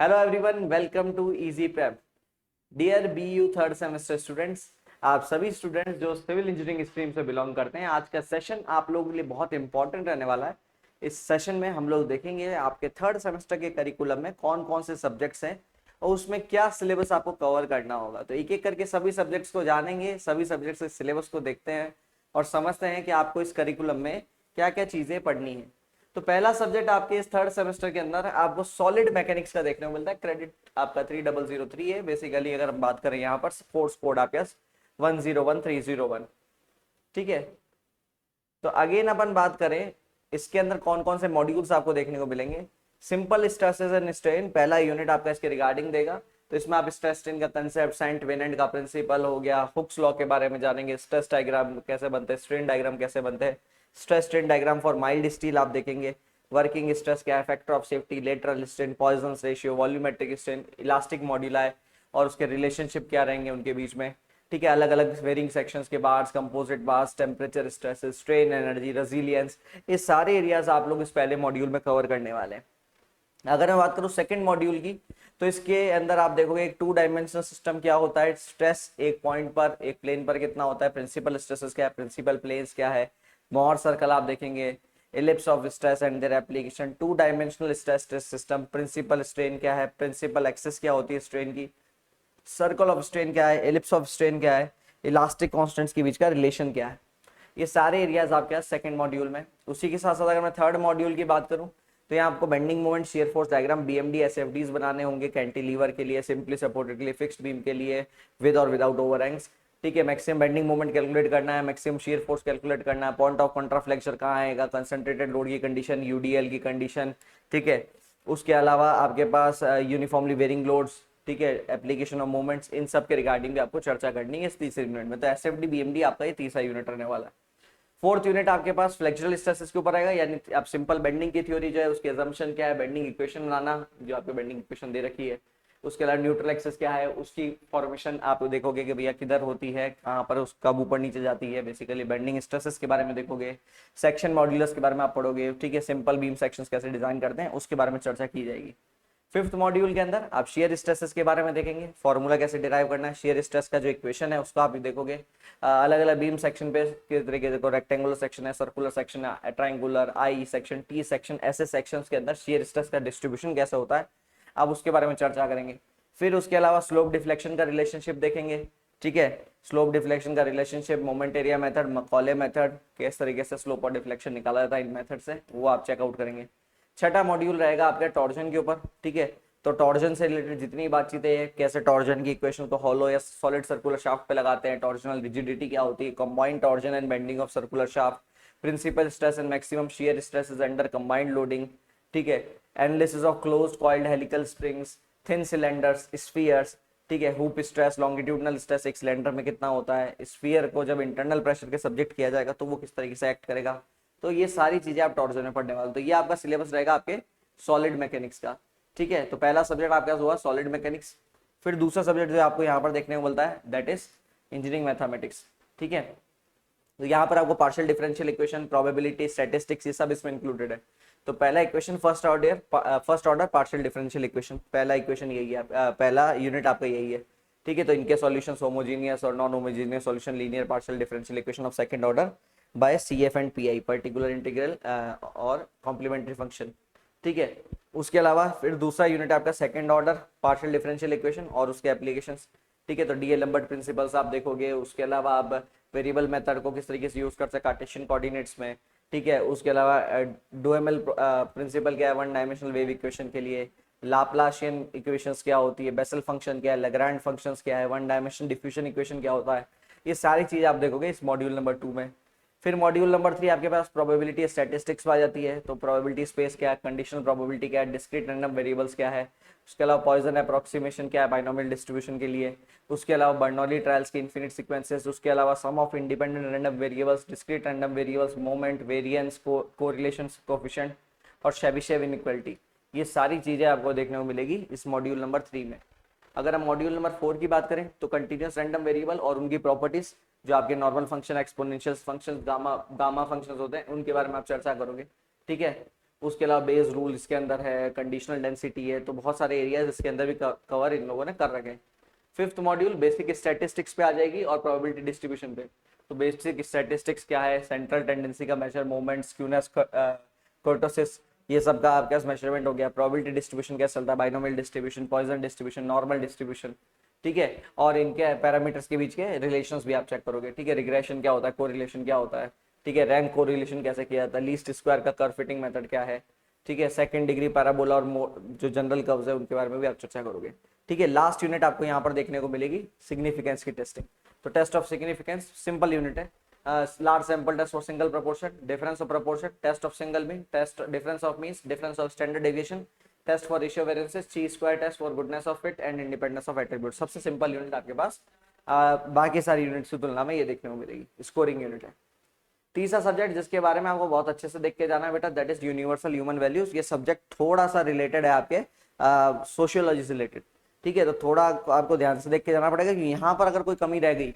Hello everyone, welcome to easy prep. Dear BU third semester students, आप सभी students जो civil engineering stream से belong करते हैं, आज का सेशन आप लोगों के लिए बहुत इंपॉर्टेंट रहने वाला है। इस सेशन में हम लोग देखेंगे आपके थर्ड सेमेस्टर के करिकुलम में कौन कौन से सब्जेक्ट्स हैं और उसमें क्या सिलेबस आपको कवर करना होगा। तो एक एक करके सभी सब्जेक्ट्स को जानेंगे, सभी सब्जेक्ट्स के सिलेबस को देखते हैं और समझते हैं कि आपको इस करिकुलम में क्या क्या चीज़ें पढ़नी है। तो पहला सब्जेक्ट आपके इस थर्ड सेमेस्टर के अंदर आपको सॉलिड मैकेनिक्स का देखने को मिलता है। क्रेडिट आपका 3003 है। बेसिकली अगर हम बात करें यहाँ पर फोर्स कोड आपके 101301, ठीक है। तो अगेन अपन बात करें इसके अंदर कौन कौन से मॉड्यूल्स आपको देखने को मिलेंगे। सिंपल स्ट्रेसेस एंड स्ट्रेन पहला यूनिट आपका इसके रिगार्डिंग देगा। तो इसमें आप स्ट्रेस स्ट्रेन का कंसेप्ट, सेंट वेनेंट का प्रिंसिपल हो गया, हुक्स लॉ के बारे में जानेंगे, स्ट्रेस डायग्राम कैसे बनते हैं, स्ट्रेन डायग्राम कैसे बनते हैं, stress strain diagram for mild steel आप देखेंगे, वर्किंग स्ट्रेस क्या है, factor of safety, lateral strain, Poisson ratio, volumetric strain, elastic modulus और उसके रिलेशनशिप क्या रहेंगे उनके बीच में, ठीक है। अलग अलग वेरिंग सेक्शंस के bars, composite bars, temperature, stresses, strain energy, resilience, ये सारे एरियाज आप लोग इस पहले मॉड्यूल में कवर करने वाले हैं। अगर मैं बात करूं सेकंड मॉड्यूल की, तो इसके अंदर आप देखोगे एक 2 डायमेंशनल सिस्टम क्या होता है, स्ट्रेस एक पॉइंट पर, एक प्लेन पर कितना होता है, प्रिंसिपल स्ट्रेसेस क्या है, प्रिंसिपल प्लेन्स क्या है, मोहर सर्कल आप देखेंगे, ellipse of stress and their application, 2 dimensional stress system, principal strain क्या है, प्रिंसिपल एक्सिस क्या होती है स्ट्रेन की, सर्कल ऑफ स्ट्रेन क्या है, एलिप्स ऑफ स्ट्रेन क्या है, इलास्टिक कांस्टेंट्स के बीच का रिलेशन क्या है। ये सारे एरियाज आपके सेकंड मॉड्यूल में। उसी के साथ साथ अगर मैं थर्ड मॉड्यूल की बात करूं, तो यहाँ आपको bending moment, shear force diagram, BMD, SFDs बनाने होंगे, कैंटिलीवर के लिए, सिंपली सपोर्टेड के लिए, फिक्स्ड बीम के लिए, विद और विदाउट ओवरहैंग्स, ठीक है। मैक्सिमम बेंडिंग मोमेंट कैलकुलेट करना है, मैक्सिमम शियर फोर्स कैलकुलेट करना है, पॉइंट ऑफ कॉन्ट्राफ्लेक्शन कहाँ आएगा, कंसंट्रेटेड लोड की कंडीशन, यूडीएल की कंडीशन, ठीक है। उसके अलावा आपके पास यूनिफॉर्मली वेरिंग लोड्स, ठीक है, एप्लीकेशन ऑफ मोमेंट्स, इन सब के रिगार्डिंग भी आपको चर्चा करनी है इस तीसरे यूनिट में। तो एसएफडी बीएमडी आपका ये तीसरा यूनिट रहने वाला है। फोर्थ यूनिट आपके पास फ्लेक्चरल स्ट्रेसेस के ऊपर आएगा, यानी आप सिंपल बेंडिंग की थ्योरी जो है उसकी असम्पशन क्या है, बेंडिंग इक्वेशन बनाना, जो आपको बेंडिंग इक्वेशन दे रखी है। उसके अलावा न्यूट्रल एक्सिस क्या है, उसकी फॉर्मेशन आप देखोगे कि भैया किधर होती है, कहाँ पर उसका ऊपर नीचे जाती है, बेसिकली बेंडिंग स्ट्रेसेस के बारे में देखोगे। सेक्शन मॉड्यूलस के बारे में आप पढ़ोगे, ठीक है। सिंपल बीम सेक्शंस कैसे डिजाइन करते हैं उसके बारे में चर्चा की जाएगी। फिफ्थ मॉड्यूल के अंदर आप शेयर स्ट्रेसेस के बारे में देखेंगे, फॉर्मूला कैसे डिराइव करना है, शेयर स्ट्रेस का जो इक्वेशन है उसको आप देखोगे। अलग अलग बीम सेक्शन पे किस तरीके देखो, रेक्टेंगुलर सेक्शन है, सर्कुलर सेक्शन है, triangular, I section, T section, ऐसे सेक्शंस के अंदर शेयर स्ट्रेस का डिस्ट्रीब्यूशन कैसे होता है, आप उसके बारे में चर्चा करेंगे। फिर उसके अलावा स्लोप डिफ्लेक्शन का रिलेशनशिप देखेंगे, ठीक है। स्लोप डिफ्लेक्शन का relationship, moment area method, Macaulay method, किस तरीके से स्लोप और डिफ्लेक्शन निकाला जाता है इन मेथड से, वो आप चेकआउट करेंगे। छठा मॉड्यूल रहेगा आपका टॉर्जन के ऊपर, ठीक है। तो टॉर्जन से रिलेटेड जितनी बातचीतें हैं, कैसे टॉर्जन की इक्वेशन को हॉलो या सॉलिड सर्कुलर शाफ्ट पे लगाते हैं, टॉर्जनल रिजिडिटी क्या होती है, combined torsion and bending of circular shaft, principal stress and maximum shear stress is under combined loading, ठीक है। Analysis of closed coiled helical springs, thin cylinders, spheres, ठीक है। हुप स्ट्रेस, लॉन्गिट्यूडनल स्ट्रेस एक cylinder में कितना होता है, sphere को जब इंटरनल प्रेशर के सब्जेक्ट किया जाएगा तो वो किस तरीके से एक्ट करेगा। तो ये सारी चीजें आप टॉर्जन में पढ़ने वाले। तो ये आपका सिलेबस रहेगा आपके सॉलिड मैकेनिक्स का, ठीक है। तो पहला सब्जेक्ट आपका हुआ सॉलिड मैकेनिक्स। फिर दूसरा सब्जेक्ट जो आपको यहाँ पर देखने को मिलता है दैट इज इंजीनियरिंग मैथमेटिक्स, ठीक है। तो यहाँ पर आपको partial differential equation, probability, statistics, ये सब इसमें इंक्लूडेड है। तो पहला equation first order partial differential equation, पहला इक्वेशन यही है, पहला यूनिट आपका यही है, ठीक है। तो इनके सॉल्यूशंस होमोजीनियस और non homogeneous solution, linear partial differential equation of second order by CF and pi, particular integral और कॉम्प्लीमेंट्री फंक्शन, ठीक है। उसके अलावा फिर दूसरा यूनिट आपका second order partial differential equation और उसके एप्लीकेशंस, ठीक है। तो डीएलम्बर्ट प्रिंसिपल्स आप देखोगे। उसके अलावा आप वेरिएबल मेथड को किस तरीके से यूज कर सकते हैं कार्टेशियन कोऑर्डिनेट्स में, ठीक है। उसके अलावा डुएमएल प्रिंसिपल क्या है वन डायमेंशनल वेव इक्वेशन के लिए, लाप्लाशियन इक्वेशंस क्या होती है, बेसल फंक्शन क्या है, लैग्रांज फंक्शंस क्या है, वन डायमेंशन डिफ्यूजन इक्वेशन क्या होता है, ये सारी चीज आप देखोगे इस मॉड्यूल नंबर 2 में। फिर मॉड्यूल नंबर 3 आपके पास प्रोबेबिलिटी स्टैटिस्टिक्स आ जाती है। तो प्रोबेबिलिटी स्पेस क्या है, कंडीशनल प्रोबेबिलिटी क्या है, डिस्क्रीट रैंडम वेरिएबल्स क्या है, उसके अलावा पॉइजन अप्रोक्सीमेशन क्या है बाइनोमियल डिस्ट्रीब्यूशन के लिए, उसके अलावा बर्नौली ट्रायल्स के इन्फिनिट सीक्वेंसेस, उसके अलावा sum of independent random variables, discrete random variables, moment, variance, correlation, coefficient और शेबिशेव इनइक्वालिटी, ये सारी चीजें आपको देखने को मिलेगी इस मॉड्यूल नंबर 3 में। अगर हम मॉड्यूल नंबर 4 की बात करें तो कंटिन्यूअस रैंडम वेरिएबल और उनकी प्रॉपर्टीज, जो आपके normal function, exponential function, gamma functions होते हैं, उनके बारे में आप चर्चा करोगे, ठीक है। उसके अलावा बेस रूल इसके अंदर है, कंडीशनल डेंसिटी है, तो बहुत सारे एरियाज इसके अंदर भी कवर इन लोगों ने कर रखे हैं। फिफ्थ मॉड्यूल बेसिक स्टैटिस्टिक्स पे आ जाएगी और प्रोबेबिलिटी डिस्ट्रीब्यूशन पे। तो बेसिक स्टैटिस्टिक्स क्या है, सेंट्रल टेंडेंसी का मेजर, मोमेंट, स्क्यूनेस, कर्टोसिस, ये सब का आपके पास मेजरमेंट हो गया। प्रोबेबिलिटी डिस्ट्रीब्यूशन कैसे चलता है, binomial distribution, Poisson distribution, normal distribution, ठीक है। और इनके पैरामीटर्स के बीच के रिलेशंस भी आप चेक करोगे, ठीक है। रिग्रेशन क्या होता है, कोरिलेशन क्या होता है, ठीक है। रैंक कोरिलेशन कैसे किया जाता है, लीस्ट स्क्वायर का कर्व फिटिंग मेथड क्या है, ठीक है। सेकंड डिग्री पैराबोला और जो जनरल कर्व्स है उनके बारे में भी आप चर्चा करोगे, ठीक है। लास्ट यूनिट आपको यहाँ पर देखने को मिलेगी सिग्निफिकेंस की टेस्टिंग। तो test of significance simple unit है, large sample test for single proportion, difference of proportion, test of single mean, test difference of means, difference of standard deviation, test for ratio variances, chi square test for goodness of fit and independence of attribute. सबसे simple unit आपके पास बाकी सारी units की तुलना में ये देखने को मिलेगी, स्कोरिंग यूनिट है। तीसरा सब्जेक्ट जिसके बारे में आपको बहुत अच्छे से देख के जाना है बेटा, that is universal human values. ये सब्जेक्ट थोड़ा सा रिलेटेड है आपके सोशियोलॉजी से रिलेटेड, ठीक है। तो थोड़ा आपको ध्यान से देख के जाना पड़ेगा कि यहाँ पर अगर कोई कमी रह गई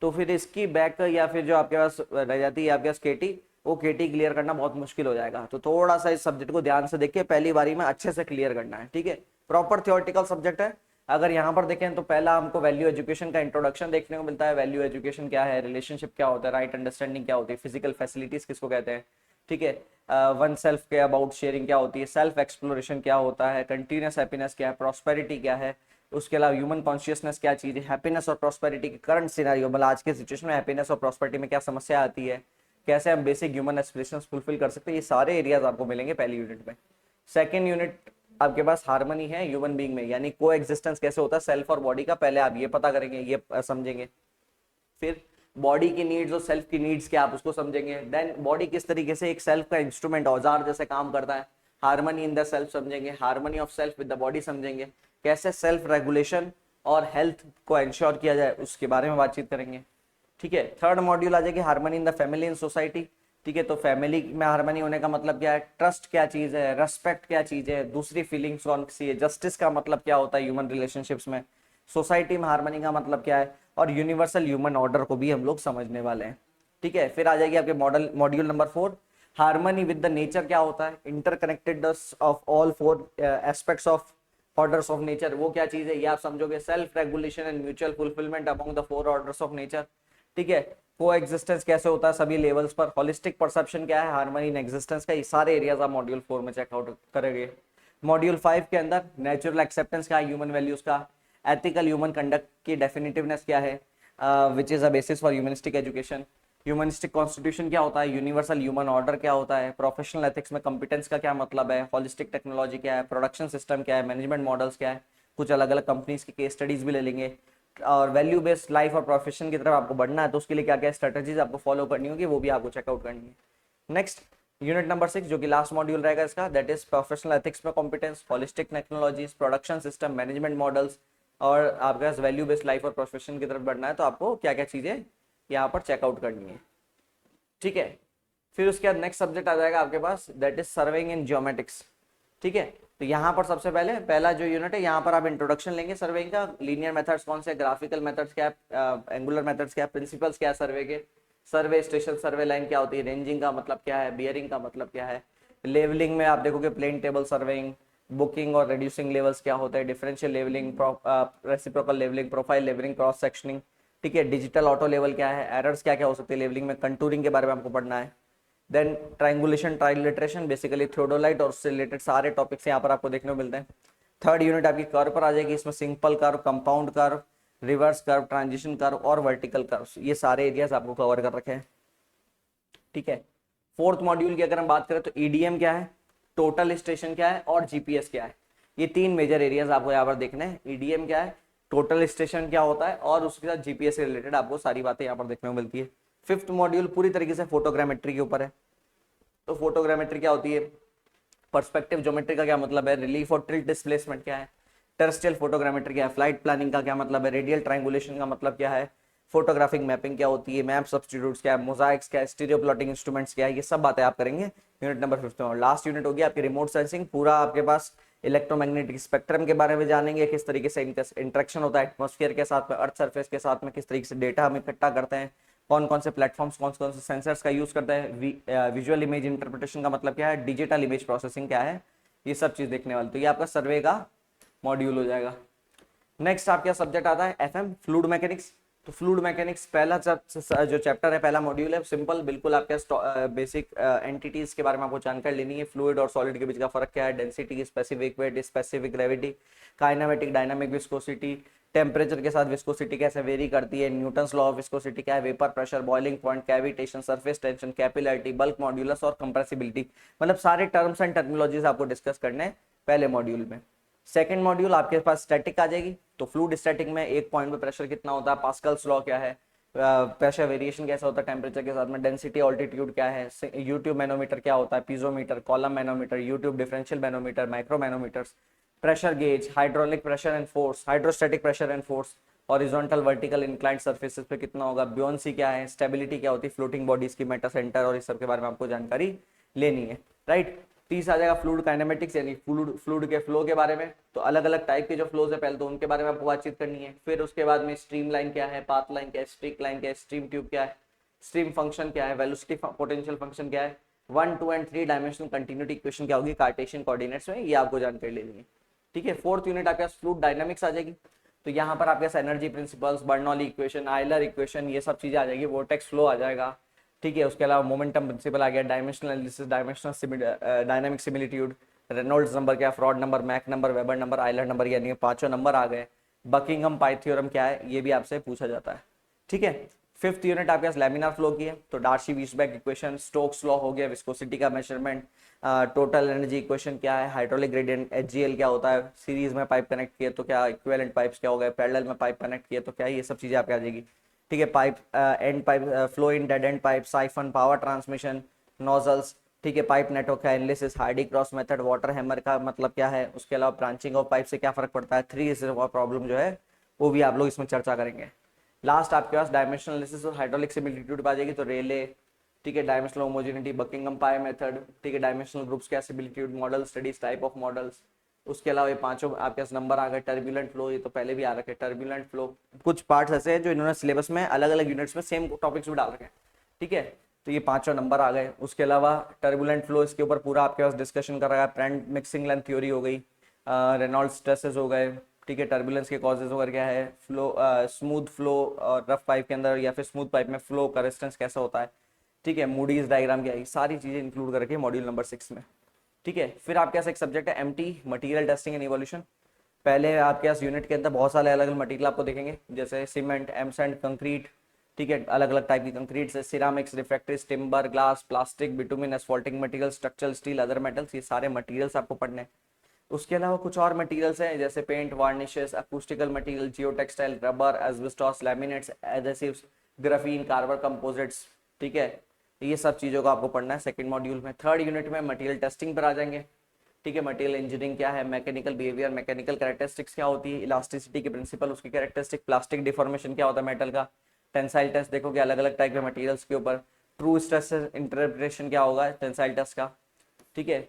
तो फिर इसकी बैक या फिर जो आपके पास रह जाती है आपके पास केटी, वो केटी क्लियर करना बहुत मुश्किल हो जाएगा। तो थोड़ा सा इस सब्जेक्ट को ध्यान से देख के पहली बारी में अच्छे से क्लियर करना है, ठीक है। प्रॉपर थियोरेटिकल सब्जेक्ट है। अगर यहाँ पर देखें तो पहला हमको वैल्यू एजुकेशन का इंट्रोडक्शन देखने को मिलता है। वैल्यू एजुकेशन क्या है, रिलेशनशिप क्या होता है, राइट अंडरस्टैंडिंग क्या होती है, फिजिकल फैसिलिटीज किसको कहते हैं, ठीक है। वन सेल्फ के अबाउट शेयरिंग क्या होती है, सेल्फ एक्सप्लोरेशन क्या होता है, कंटिन्यूस हैप्पीनेस क्या है, प्रॉस्पेरिटी क्या है, उसके अलावा ह्यूमन कॉन्शियसनेस क्या चीज है, हैप्पीनेस और प्रॉस्पेरिटी के करंट सिनेरियो, मतलब आज के सिचुएशन में हैप्पीनेस और प्रॉस्पेरिटी में क्या समस्या आती है, कैसे हम बेसिक ह्यूमन एस्पिरेशंस फुलफिल कर सकते हैं, ये सारे एरियाज आपको मिलेंगे पहली यूनिट में। सेकेंड यूनिट आपके पास हार्मनी है ह्यूमन बीइंग में, यानी को एग्जिस्टेंस कैसे होता है सेल्फ और बॉडी का, पहले आप ये पता करेंगे, ये समझेंगे। फिर बॉडी की नीड्स और सेल्फ की नीड्स क्या आप उसको समझेंगे। देन बॉडी किस तरीके से एक सेल्फ का इंस्ट्रूमेंट, औजार जैसे काम करता है। हार्मनी इन द सेल्फ समझेंगे, harmony of self with the body समझेंगे, कैसे सेल्फ रेगुलेशन और हेल्थ को इंश्योर किया जाए उसके बारे में बातचीत करेंगे, ठीक है। थर्ड मॉड्यूल आ जाएगी harmony in the family in society, ठीक है। तो फैमिली में हार्मनी होने का मतलब क्या है, ट्रस्ट क्या चीज है, रेस्पेक्ट क्या चीज है, दूसरी फीलिंग्स कौन सी है, जस्टिस का मतलब क्या होता है ह्यूमन रिलेशनशिप्स में, सोसाइटी में हार्मनी का मतलब क्या है, और यूनिवर्सल ह्यूमन ऑर्डर को भी हम लोग समझने वाले हैं, ठीक है। फिर आ जाएगी आपके module number 4, harmony with the nature क्या होता है, interconnectedness of all 4 aspects of orders of nature, वो क्या चीज है ये आप समझोगे। Self regulation and mutual fulfilment among the 4 orders of nature, ठीक है। को एग्जिस्टेंस कैसे होता है सभी लेवल्स पर, होलिस्टिक परसेप्शन क्या है, हार्मनी इन एग्जिस्टेंस का, ये सारे एरियाज आप मॉड्यूल 4 में चेकआउट करेंगे। मॉड्यूल 5 के अंदर नेचुरल एक्सेप्टेंस क्या है ह्यूमन वैल्यूज का, एथिकल ह्यूमन कंडक्ट की डेफिनेटिवनेस क्या है, which is a basis for humanistic education, humanistic constitution क्या होता है, यूनिवर्सल ह्यूमन ऑर्डर क्या होता है, प्रोफेशनल एथिक्स में कंपिटेंस का क्या मतलब है, होलिस्टिक टेक्नोलॉजी क्या है, प्रोडक्शन सिस्टम क्या है, मैनेजमेंट मॉडल्स क्या है, कुछ अलग अलग कंपनीज की केस स्टडीज भी ले लेंगे। और वैल्यू बेस्ड लाइफ और प्रोफेशन की तरफ आपको बढ़ना है तो उसके लिए क्या क्या स्ट्रेटेजीज आपको फॉलो करनी होगी वो भी आपको चेकआउट करनी है। नेक्स्ट यूनिट नंबर 6 जो कि लास्ट मॉड्यूल रहेगा इसका, दैट इज प्रोफेशनल एथिक्स में competence, holistic technologies, production system, management models, और आपके पास वैल्यू बेस्ड लाइफ और प्रोफेशन की तरफ बढ़ना है तो आपको क्या क्या चीजें यहाँ पर चेकआउट करनी है, ठीक है। फिर उसके बाद नेक्स्ट सब्जेक्ट आ जाएगा आपके पास, that is surveying in geometrics, ठीक है। तो यहाँ पर सबसे पहले पहला जो यूनिट है यहाँ पर आप इंट्रोडक्शन लेंगे सर्वेइंग का, लीनियर मेथड्स कौन से, ग्राफिकल मेथड्स क्या है, एंगुलर मेथड्स क्या है, प्रिंसिपल्स क्या है सर्वे के, सर्वे स्टेशन सर्वे लाइन क्या होती है, रेंजिंग का मतलब क्या है, बियरिंग का मतलब क्या है, लेवलिंग में आप देखोगे प्लेन टेबल सर्वेइंग, बुकिंग और रिड्यूसिंग लेवल्स क्या होते हैं, differential levelling, reciprocal levelling, profile levelling, cross sectioning, ठीक है। डिजिटल ऑटो लेवल क्या है, एरर्स क्या क्या हो सकते हैं लेवलिंग में, कंटूरिंग के बारे में आपको पढ़ना है। देन ट्राइंगुलेशन, ट्राइलिट्रेशन, बेसिकली थियोडोलाइट और उससे रिलेटेड सारे टॉपिक्स यहाँ पर आपको देखने को मिलते हैं। थर्ड यूनिट आपकी कर्व पर आ जाएगी, इसमें simple curve, compound curve, reverse curve, transition curve और वर्टिकल कर्व, ये सारे एरियाज आपको कवर कर रखे हैं, ठीक है। फोर्थ मॉड्यूल की अगर हम बात करें तो ईडीएम क्या है, टोटल स्टेशन क्या है और जीपीएस क्या है, ये 3 मेजर एरियाज आपको यहाँ पर देखने हैं। ईडीएम क्या है, टोटल स्टेशन क्या होता है और उसके साथ जीपीएस से रिलेटेड आपको सारी बातें यहाँ पर देखने को मिलती है। फिफ्थ मॉड्यूल पूरी तरीके से फोटोग्रामेट्री के ऊपर है। तो फोटोग्रामेट्री क्या होती है, पर्सपेक्टिव ज्योमेट्री का क्या मतलब है, रिलीफ और टिल्ट डिस्प्लेसमेंट क्या है, टेरेस्ट्रियल फोटोग्रामेट्री क्या है, फ्लाइट प्लानिंग का क्या मतलब है, रेडियल ट्रायंगुलेशन का मतलब क्या है, फोटोग्राफिक मैपिंग क्या होती है, मैप सब्स्टिट्यूट्स क्या है, मोजाइक्स क्या है, स्टीरियो प्लॉटिंग इंस्ट्रूमेंट्स क्या है, ये सब बातें आप करेंगे यूनिट नंबर 5 में। और लास्ट यूनिट होगी आपकी रिमोट सेंसिंग, पूरा आपके पास इलेक्ट्रोमैग्नेटिक स्पेक्ट्रम के बारे में जानेंगे, किस तरीके से इनका इंटरेक्शन होता है एटमॉस्फेयर के साथ में, अर्थ सरफेस के साथ में, किस तरीके से डेटा हम इकट्ठा करते हैं, कौन कौन से प्लेटफॉर्म्स, कौन कौन से सेंसर्स का यूज करता है, विजुअल इमेज इंटरप्रिटेशन का मतलब क्या है, डिजिटल इमेज प्रोसेसिंग क्या है, ये सब चीज देखने वाले। तो ये आपका सर्वे का मॉड्यूल हो जाएगा। नेक्स्ट आपका सब्जेक्ट आता है एफएम, फ्लूइड मैकेनिक्स। तो फ्लूइड मैकेनिक्स पहला जो चैप्टर है, पहला मॉड्यूल है, सिंपल बिल्कुल आपके बेसिक एंटिटीज के बारे में आपको जानकारी लेनी है। फ्लूइड और सॉलिड के बीच का फर्क क्या है, density, specific weight, specific gravity, kinematic, dynamic viscosity, temperature के साथ विस्कोसिटी कैसे वेरी करती है, न्यूटन्स लॉ ऑफ विस्कोसिटी क्या है, vapour pressure, boiling point, cavitation, surface tension, capillarity, bulk modulus और कंप्रेसिबिलिटी, मतलब सारे टर्म्स एंड टर्मिनोलॉजीज आपको डिस्कस करने हैं पहले मॉड्यूल में। सेकंड मॉड्यूल आपके पास स्टैटिक आ जाएगी। तो फ्लूइड स्टैटिक में एक पॉइंट पे प्रेशर कितना होता है, पास्कल्स लॉ क्या है, प्रेशर वेरिएशन कैसा होता है टेम्परेचर के साथ में, डेंसिटी ऑल्टीट्यूड क्या है, यूट्यूब मैनोमीटर क्या होता है, piezometer, column manometer, YouTube differential manometer, micro manometers, pressure gauge, hydraulic pressure and force, hydrostatic pressure and force, horizontal vertical inclined surfaces पे कितना होगा, ब्योंसी क्या है, स्टेबिलिटी क्या होती है फ्लोटिंग बॉडीज की, मेटा सेंटर, और इस सब के बारे में आपको जानकारी लेनी है, राइट। तीस आ जाएगा फ्लूइड काइनेमेटिक्स, यानी फ्लूइड के फ्लो के बारे में। तो अलग अलग टाइप के जो फ्लोज है पहले तो उनके बारे में आपको बातचीत करनी है। फिर उसके बाद में स्ट्रीम लाइन क्या है, पाथ लाइन क्या है, स्ट्रीक लाइन क्या है, स्ट्रीम ट्यूब क्या है, स्ट्रीम फंक्शन क्या है, वेलोसिटी पोटेंशियल फंक्शन क्या है, 1, 2 एंड 3 डायमेंशनल कंटिन्यूटी इक्वेशन क्या होगी कार्टेशियन कोऑर्डिनेट्स में, ये आपको जानकारी लेनी है, ठीक है। फोर्थ यूनिट आपके पास फ्लूइड डायनामिक्स आ जाएगी। तो यहाँ पर आपके पास energy principles, Bernoulli equation, Euler equation, ये सब चीजें आ जाएगी, वोर्टेक्स फ्लो आ जाएगा, ठीक है। उसके अलावा मोमेंटम प्रिंसिपल आ गया, dimensional analysis, dimensional dynamic similitude, Reynolds number क्या है, Froude number, Mach number, Weber number, Euler number, यानी पांचों नंबर आ गए। बकिंगम पाई थ्योरम क्या है, ये भी आपसे पूछा जाता है, ठीक है। फिफ्थ यूनिट आपके पास लैमिनार फ्लो की है। तो डार्सी वीसबैक इक्वेशन, स्टोक्स लॉ हो गया, विस्कोसिटी का मेजरमेंट, टोटल एनर्जी इक्वेशन क्या है, हाइड्रोलिक ग्रेडियंट, एचजीएल क्या होता है, सीरीज में पाइप कनेक्ट किए तो क्या, इक्विवेलेंट पाइप्स क्या हो गए, पैरेलल में पाइप कनेक्ट किए तो क्या, ये सब चीजें आपके आ जाएगी, ठीक है। Pipe and pipe flow in dead and pipe, siphon, power transmission, nozzles, ठीक है। पाइप नेटवर्क का analysis, Hardy cross method, water hammer का मतलब क्या है, उसके अलावा ब्रांचिंग ऑफ पाइप से क्या फर्क पड़ता है, थ्री रिजर्वॉयर प्रॉब्लम जो है वो भी आप लोग इसमें चर्चा करेंगे। लास्ट आपके पास डायमेंशनल एनालिसिस और हाइड्रोलिक सिमिलिट्यूड आ जाएगी। तो रेले, ठीक है, dimensional homogeneity, Buckingham pi method, ठीक है, डायमेंशनल ग्रुप्स क्या, similitude model studies, type of models. उसके अलावा ये पांचों आपके पास नंबर आ गए। टर्बुलेंट फ्लो, ये तो पहले भी आ रखे, टर्बुलेंट फ्लो। कुछ पार्ट्स ऐसे हैं जो इन्होंने सिलेबस में अलग अलग यूनिट्स में सेम टॉपिक्स भी डाल रखे हैं, ठीक है। तो ये पांचों नंबर आ गए। उसके अलावा टर्बुलेंट फ्लो, इसके ऊपर पूरा आपके पास डिस्कशन कर रहा है। फ्रेंड मिक्सिंग लेंथ थ्योरी हो गई, रेनॉल्ड्स स्ट्रेसेस हो गए, ठीक है। टर्बुलेंस के कॉजेज वगैरह क्या है, फ्लो, स्मूथ फ्लो और रफ पाइप के अंदर या फिर स्मूथ पाइप में फ्लो का रेजिस्टेंस कैसा होता है, ठीक है। मूडीज डायग्राम क्या है, सारी चीजें इंक्लूड करके मॉड्यूल नंबर 6 में, ठीक है। फिर आपके पास एक सब्जेक्ट है MT, material testing and evolution. पहले आपके पास यूनिट के अंदर बहुत सारे अलग अलग मटेरियल आपको देखेंगे, जैसे सीमेंट, एमसैंड, कंक्रीट, ठीक है, अलग अलग टाइप की कंक्रीट से, ceramics, refractories, timber, glass, plastic, bitumen, asphalting material, structural steel, other metals, ये सारे मटेरियल्स आपको पढ़ने हैं। उसके अलावा कुछ और मटेरियल्स हैं जैसे paint, varnishes, acoustical material, geo textile, rubber, asbestos, laminates, adhesives, graphene, carbon composites, ठीक है। ये सब चीज़ों को आपको पढ़ना है सेकंड मॉड्यूल में। थर्ड यूनिट में मटेरियल टेस्टिंग पर आ जाएंगे, ठीक है। मटेरियल इंजीनियरिंग क्या है, मैकेनिकल बिहेवियर, मैकेनिकल कैरेक्टरिस्टिक्स क्या होती है, इलास्टिसिटी के प्रिंसिपल, उसकी कैरेक्टरिस्टिक, प्लास्टिक डिफॉर्मेशन क्या होता है मेटल का, टेंसाइल टेस्ट देखोगे अलग अलग टाइप के मटेरियल्स के ऊपर, ट्रू स्ट्रेस इंटरप्रिटेशन क्या होगा टेंसाइल टेस्ट का, ठीक है।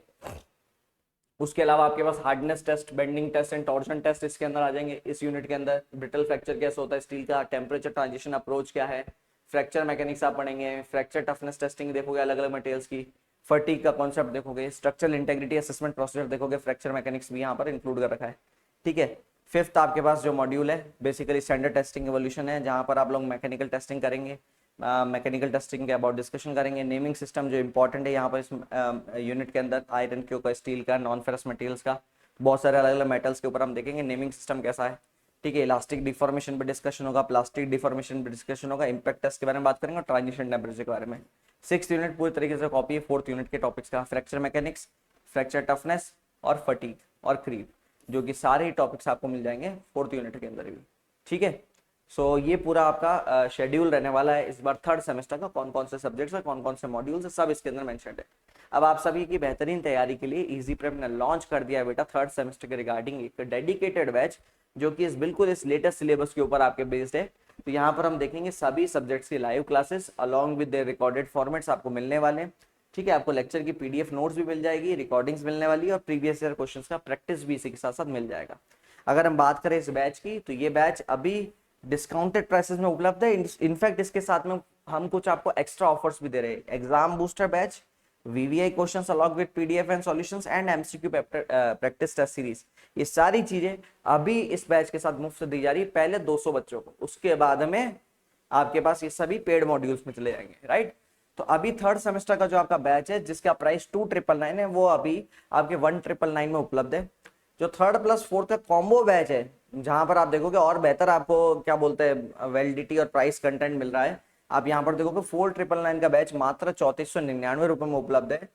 उसके अलावा आपके पास hardness test, bending test and torsion test इसके अंदर आ जाएंगे इस यूनिट के अंदर। ब्रिटल फ्रैक्चर कैसे होता है स्टील का, टेम्परेचर ट्रांजिशन अप्रोच क्या है, फ्रैक्चर मैकेनिक्स आप पढ़ेंगे, फ्रैक्चर टफनेस टेस्टिंग देखोगे अलग अलग मटेरियल्स की, फटीग का कॉन्सेप्ट देखोगे, स्ट्रक्चरल इंटेग्रिटी असेसमेंट प्रोसीजर देखोगे, फ्रैक्चर मैकेनिक्स भी यहाँ पर इंक्लूड कर रखा है, ठीक है। फिफ्थ आपके पास जो मॉड्यूल है बेसिकली स्टैंडर्ड टेस्टिंग एवोल्यूशन है, जहाँ पर आप लोग मैकेनिकल टेस्टिंग करेंगे, मैकेनिकल टेस्टिंग के अबाउट डिस्कशन करेंगे। नेमिंग सिस्टम जो इंपॉर्टेंट है यहाँ पर इस यूनिट के अंदर, आयरन क्यों का, स्टील का, नॉन फेरस मटेरियल्स का, बहुत सारे अलग अलग मेटल्स के ऊपर हम देखेंगे नेमिंग सिस्टम कैसा है, ठीक है। इलास्टिक डिफॉर्मेशन पर डिस्कशन होगा, प्लास्टिक डिफॉर्मेशन पर डिस्कशन होगा, इंपैक्ट टेस्ट के बारे में बात करेंगे और ट्रांजिशन टेम्परेचर के बारे में। सिक्स यूनिट पूरी तरीके से कॉपी है फोर्थ यूनिट के टॉपिक्स का, फ्रैक्चर मैकेनिक्स, फ्रैक्चर टफनेस और फटीग और क्रीप, जो कि सारे टॉपिक्स आपको मिल जाएंगे फोर्थ यूनिट के अंदर भी, ठीक है। सो ये पूरा आपका शेड्यूल रहने वाला है इस बार थर्ड सेमेस्टर का, कौन कौन से सब्जेक्ट्स है, कौन कौन से मॉड्यूल्स है, सब इसके अंदर मेंशन है। अब आप सभी की बेहतरीन तैयारी के लिए इजी प्रेप ने लॉन्च कर दिया है बेटा थर्ड सेमेस्टर के रिगार्डिंग एक डेडिकेटेड बैच, जो कि बिल्कुल इस लेटेस्ट सिलेबस के ऊपर आपके बेस्ड है। तो यहाँ पर हम देखेंगे सभी सब्जेक्ट्स की live classes along with their recorded formats आपको मिलने वाले हैं, ठीक है। आपको लेक्चर की पीडीएफ नोट्स भी मिल जाएगी, रिकॉर्डिंग्स मिलने वाली है और प्रीवियस ईयर क्वेश्चंस का प्रैक्टिस भी इसी के साथ साथ मिल जाएगा। अगर हम बात करें इस बैच की, तो ये बैच अभी डिस्काउंटेड प्राइसेस में उपलब्ध है। इनफैक्ट इसके साथ में हम कुछ आपको एक्स्ट्रा ऑफर्स भी दे रहे हैं। Exam booster batch, VVI questions along with PDF and solutions and MCQ practice test series, ये सारी चीजें अभी इस बैच के साथ मुफ्त दी जा रही है, पहले 200 बच्चों को, उसके बाद में आपके पास ये सभी पेड मॉड्यूल्स में चले जाएंगे, राइट। तो अभी थर्ड सेमेस्टर का जो आपका बैच है जिसका प्राइस 2999 है, वो अभी आपके 1999 में उपलब्ध है। जो थर्ड प्लस फोर्थ का कॉम्बो बैच है, जहां पर आप देखोगे और बेहतर आपको क्या बोलते हैं वैलिडिटी और प्राइस कंटेंट मिल रहा है, आप यहाँ पर देखोगे 4999 का बैच मात्र 3499 रुपए में उपलब्ध है।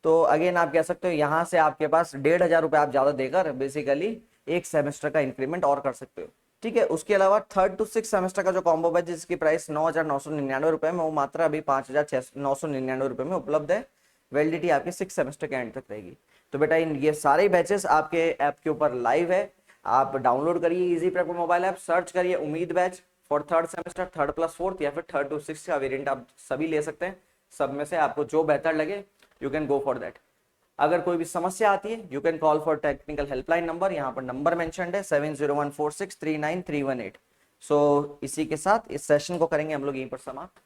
तो अगेन आप कह सकते हो यहाँ से आपके पास 1500 रुपए आप ज्यादा देकर बेसिकली एक सेमेस्टर का इंक्रीमेंट और कर सकते हो, ठीक है। उसके अलावा थर्ड टू सिक्स सेमेस्टर का जो कॉम्बो बैच जिसकी प्राइस 9999 रुपए में, वो मात्र अभी 5999 रुपए में उपलब्ध है। वैलिडिटी आपके 6 सेमेस्टर के एंड तक रहेगी। तो बेटा ये सारे बैचेस आपके ऐप के ऊपर लाइव है, आप डाउनलोड करिए easy prep mobile app, search करिए उम्मीद batch for third semester, third plus fourth या फिर थर्ड टू सिक्स का वेरिएंट आप सभी ले सकते हैं। सब में से आपको जो बेहतर लगे you can go for that. अगर कोई भी समस्या आती है you can call for technical helpline number, यहाँ पर नंबर मेंशन्ड है 7014639318। सो इसी के साथ इस सेशन को करेंगे हम लोग यहीं पर समाप्त।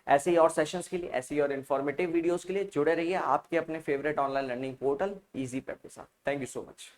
ऐसे ही और सेशंस के लिए, ऐसे ही और इन्फॉर्मेटिव वीडियोस के लिए जुड़े रहिए आपके अपने favourite online learning portal easy prep के साथ। Thank you so much.